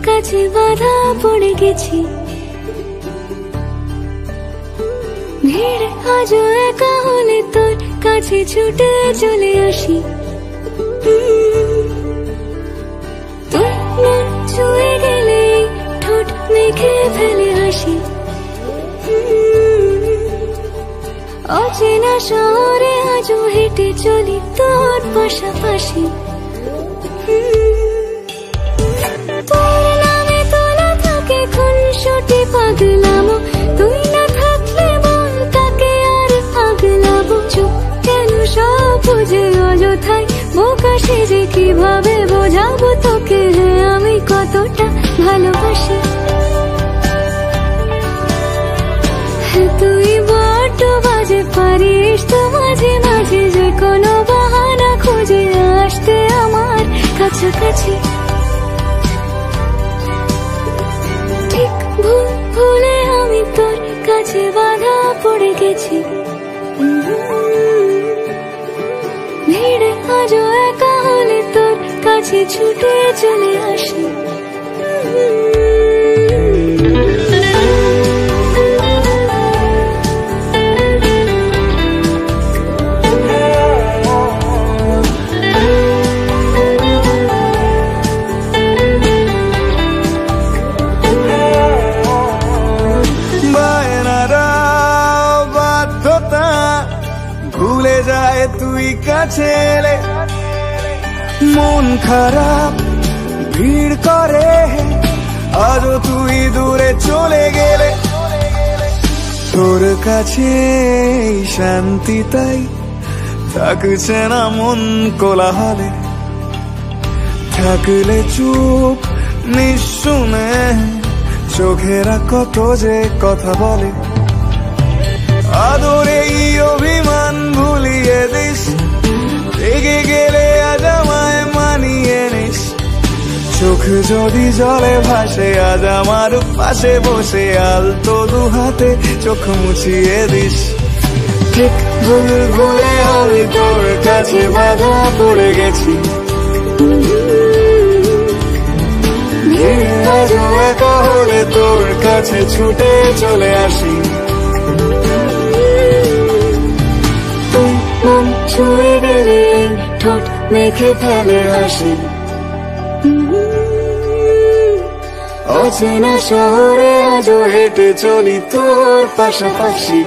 কাছে বাধা পড়ে গেছি, ভিড় আজও একা হলে তোর কাছে ছুটে চলে আসি। তুই মন ছুঁয়ে গেলে ঠোঁট মেখে ফেলে হাসি। অচেনা শহরে আজও হেঁটে চলি তোর পাশাপাশি। তোর নামে তোলা থাকে খুনসুটি পাগলামো, তুই না থাকলে বল কাকে আর পাগলাবো। চুপ কেন সব বুঝে অযথায় বোকা সেজে কিভাবে বোঝাবো তোকে আমি কতটা ভালোবাসি। তুই বড্ড বাজে পারিস তো মাঝে মাঝে যে কোনো বাহানা খুঁজে আসতে আমার কাছাকাছি। ঠিক ভুল ভুলে আমি তোর কাছে বাধা পড়ে গেছি, ভিড়ে আজও একা হলে তোর কাছে ছুটে চলে আসি। ভুলে যায় তুই কাছে এলে, মন খারাপ ভিড় করে আজও তুই দূরে চলে গেলে। তোর কাছে শান্তি তাই থাকছে না মন কোলাহলে, থাকলে চুপ নিঃশুনে চোখেরা কত যে কথা বলে। আদরে অভিমান ভুলিয়ে দিস, রেগে গেলে আজ আমায় মানিয়ে নিস। চোখ যদি জলে ভাসে আজ আমার পাশে বসে আলতো দু হাতে চোখ মুছিয়ে দিস। ঠিক ভুল ভুলে আমি তোর কাছে বাধা পড়ে গেছি, আজও একা হলে তোর কাছে ছুটে চলে আসি। মন ছুঁয়ে গেলে ঠোঁট মেখে ফেলে হাসি। অচেনা শহরে আজও হেঁটে চলি তোর পাশাপাশি।